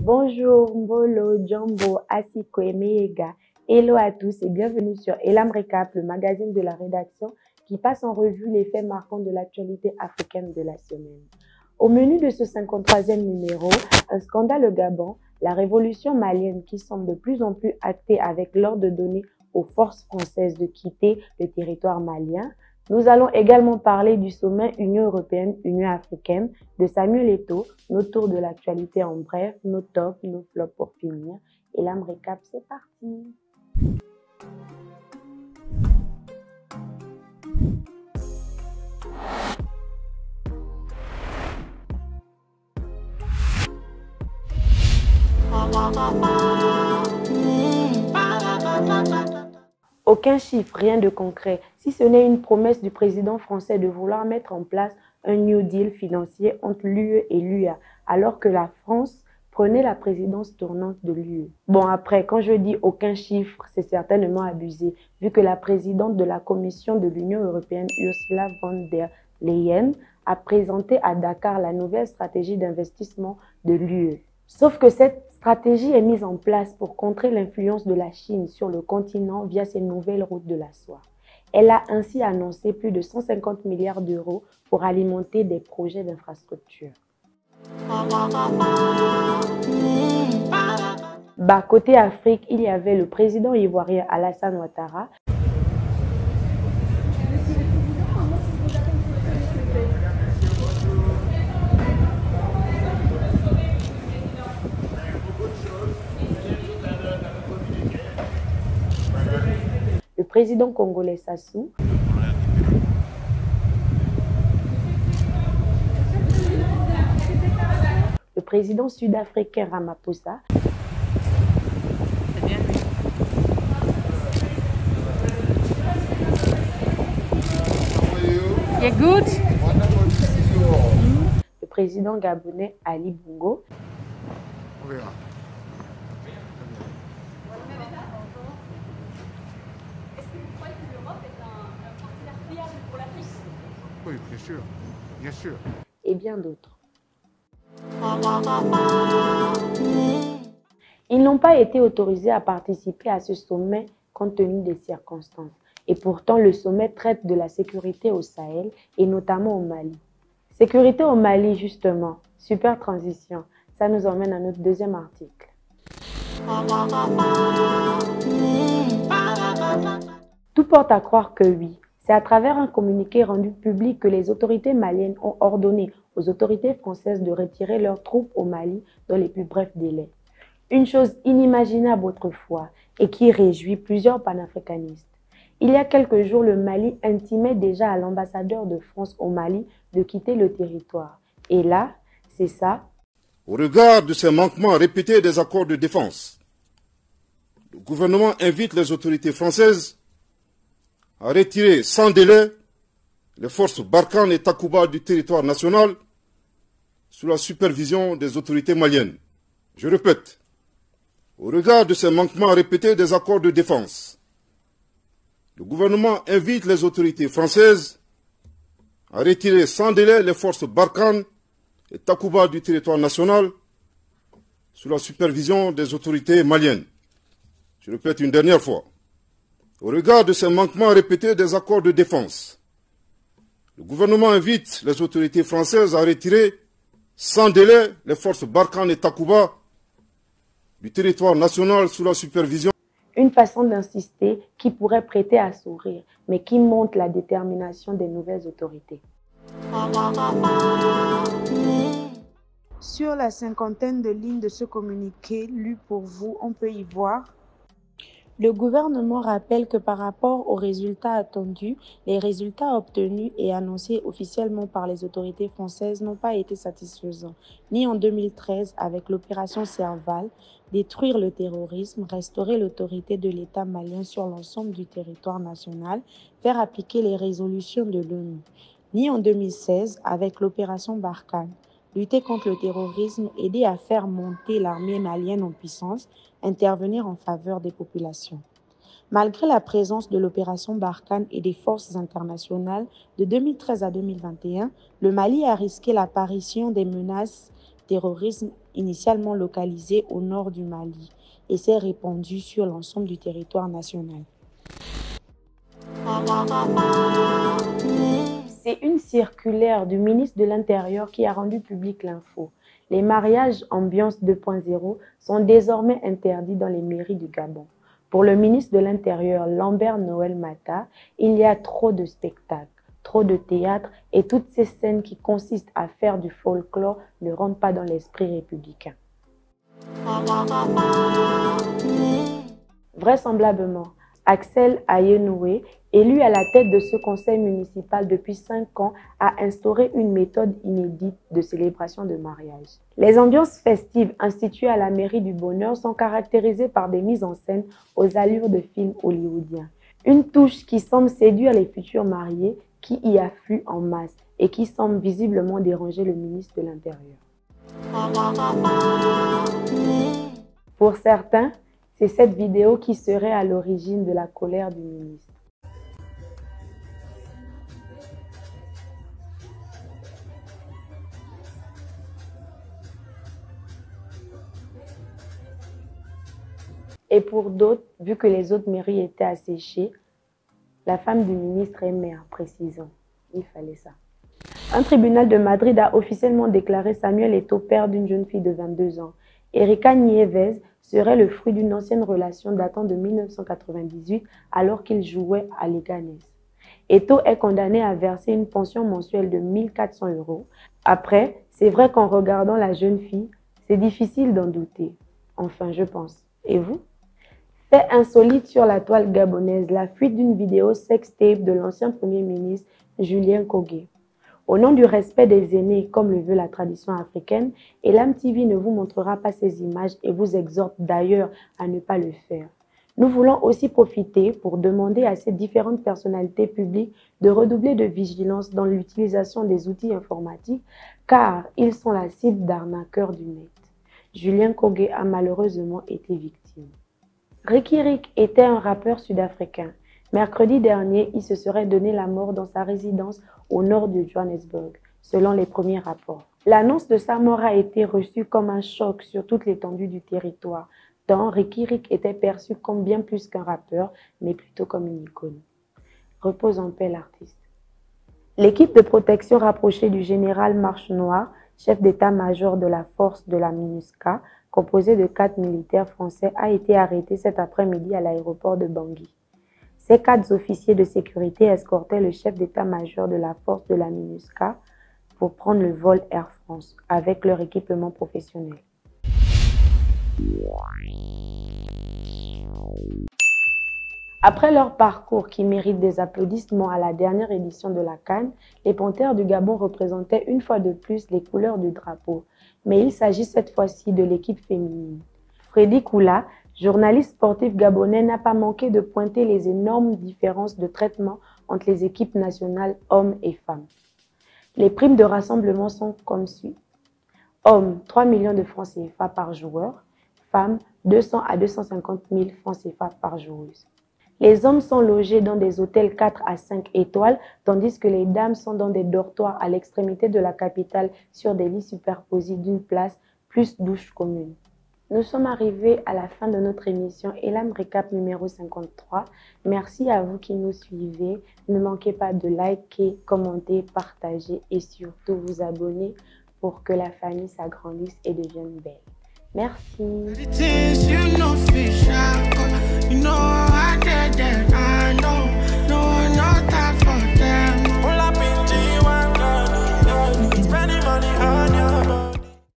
Bonjour, Mbolo, Jumbo, Asiko et Meyega. Hello à tous et bienvenue sur Elam Recap, le magazine de la rédaction qui passe en revue les faits marquants de l'actualité africaine de la semaine. Au menu de ce 53e numéro, un scandale au Gabon, la révolution malienne qui semble de plus en plus actée avec l'ordre donné aux forces françaises de quitter le territoire malien. Nous allons également parler du sommet Union européenne-Union africaine de Samuel Eto'o, nos tours de l'actualité en bref, nos tops, nos flops pour finir. Elam Recap, c'est parti! Aucun chiffre, rien de concret, si ce n'est une promesse du président français de vouloir mettre en place un New Deal financier entre l'UE et l'UA, alors que la France prenait la présidence tournante de l'UE. Bon après, quand je dis aucun chiffre, c'est certainement abusé, vu que la présidente de la Commission de l'Union européenne, Ursula von der Leyen, a présenté à Dakar la nouvelle stratégie d'investissement de l'UE. Sauf que cette stratégie est mise en place pour contrer l'influence de la Chine sur le continent via ses nouvelles routes de la soie. Elle a ainsi annoncé plus de 150 milliards d'euros pour alimenter des projets d'infrastructure. Côté Afrique, il y avait le président ivoirien Alassane Ouattara, le président congolais Sassou, le président sud-africain Ramaphosa, le président gabonais Ali Bongo, Oui, bien sûr, bien sûr. Et bien d'autres. Ils n'ont pas été autorisés à participer à ce sommet compte tenu des circonstances. Et pourtant, le sommet traite de la sécurité au Sahel et notamment au Mali. Sécurité au Mali, justement. Super transition. Ça nous emmène à notre deuxième article. Tout porte à croire que oui. C'est à travers un communiqué rendu public que les autorités maliennes ont ordonné aux autorités françaises de retirer leurs troupes au Mali dans les plus brefs délais. Une chose inimaginable autrefois et qui réjouit plusieurs panafricanistes. Il y a quelques jours, le Mali intimait déjà à l'ambassadeur de France au Mali de quitter le territoire. Et là, c'est ça. Au regard de ces manquements répétés des accords de défense, le gouvernement invite les autorités françaises à retirer sans délai les forces Barkhane et Takuba du territoire national sous la supervision des autorités maliennes. Je répète, au regard de ces manquements répétés des accords de défense, le gouvernement invite les autorités françaises à retirer sans délai les forces Barkhane et Takuba du territoire national sous la supervision des autorités maliennes. Je répète une dernière fois. Au regard de ces manquements répétés des accords de défense, le gouvernement invite les autorités françaises à retirer sans délai les forces Barkhane et Takuba du territoire national sous la supervision. Une façon d'insister qui pourrait prêter à sourire, mais qui montre la détermination des nouvelles autorités. Sur la cinquantaine de lignes de ce communiqué lu pour vous, on peut y voir: le gouvernement rappelle que par rapport aux résultats attendus, les résultats obtenus et annoncés officiellement par les autorités françaises n'ont pas été satisfaisants, ni en 2013 avec l'opération Serval, détruire le terrorisme, restaurer l'autorité de l'État malien sur l'ensemble du territoire national, faire appliquer les résolutions de l'ONU, ni en 2016 avec l'opération Barkhane, lutter contre le terrorisme, aider à faire monter l'armée malienne en puissance, intervenir en faveur des populations. Malgré la présence de l'opération Barkhane et des forces internationales de 2013 à 2021, le Mali a risqué l'apparition des menaces terrorisme initialement localisée au nord du Mali et s'est répandue sur l'ensemble du territoire national. C'est une circulaire du ministre de l'Intérieur qui a rendu publique l'info. Les mariages ambiance 2.0 sont désormais interdits dans les mairies du Gabon. Pour le ministre de l'Intérieur, Lambert Noël Mata, il y a trop de spectacles, trop de théâtre et toutes ces scènes qui consistent à faire du folklore ne rentrent pas dans l'esprit républicain. Vraisemblablement, Axel Ayenoué, élu à la tête de ce conseil municipal depuis 5 ans, a instauré une méthode inédite de célébration de mariage. Les ambiances festives instituées à la mairie du Bonheur sont caractérisées par des mises en scène aux allures de films hollywoodiens. Une touche qui semble séduire les futurs mariés qui y affluent en masse et qui semble visiblement déranger le ministre de l'Intérieur. Pour certains, c'est cette vidéo qui serait à l'origine de la colère du ministre. Et pour d'autres, vu que les autres mairies étaient asséchées, la femme du ministre est mère, précisons. Il fallait ça. Un tribunal de Madrid a officiellement déclaré Samuel Eto'o père d'une jeune fille de 22 ans. Erika Nieves serait le fruit d'une ancienne relation datant de 1998 alors qu'il jouait à Leganés. Eto'o est condamné à verser une pension mensuelle de 1 400 €. Après, c'est vrai qu'en regardant la jeune fille, c'est difficile d'en douter. Enfin, je pense. Et vous? Fait insolite sur la toile gabonaise, la fuite d'une vidéo sextape de l'ancien Premier ministre Julien Kogué. Au nom du respect des aînés, comme le veut la tradition africaine, Elam TV ne vous montrera pas ces images et vous exhorte d'ailleurs à ne pas le faire. Nous voulons aussi profiter pour demander à ces différentes personnalités publiques de redoubler de vigilance dans l'utilisation des outils informatiques car ils sont la cible d'arnaqueurs du net. Julien Kogué a malheureusement été victime. Ricky Rick était un rappeur sud-africain. Mercredi dernier, il se serait donné la mort dans sa résidence au nord de Johannesburg, selon les premiers rapports. L'annonce de sa mort a été reçue comme un choc sur toute l'étendue du territoire, tant Ricky Rick était perçu comme bien plus qu'un rappeur, mais plutôt comme une icône. Repose en paix l'artiste. L'équipe de protection rapprochée du général Marche Noir, chef d'état-major de la force de la MINUSCA, composée de 4 militaires français, a été arrêtée cet après-midi à l'aéroport de Bangui. Ces 4 officiers de sécurité escortaient le chef d'état-major de la force de la MINUSCA pour prendre le vol Air France avec leur équipement professionnel. Après leur parcours qui mérite des applaudissements à la dernière édition de la CAN, les Panthères du Gabon représentaient une fois de plus les couleurs du drapeau. Mais il s'agit cette fois-ci de l'équipe féminine. Freddy Koula, journaliste sportif gabonais, n'a pas manqué de pointer les énormes différences de traitement entre les équipes nationales hommes et femmes. Les primes de rassemblement sont comme suit. Hommes, 3 millions de francs CFA par joueur. Femmes, 200 à 250 000 francs CFA par joueuse. Les hommes sont logés dans des hôtels 4 à 5 étoiles, tandis que les dames sont dans des dortoirs à l'extrémité de la capitale sur des lits superposés d'une place plus douche commune. Nous sommes arrivés à la fin de notre émission Elam Récap numéro 53. Merci à vous qui nous suivez. Ne manquez pas de liker, commenter, partager et surtout vous abonner pour que la famille s'agrandisse et devienne belle. Merci.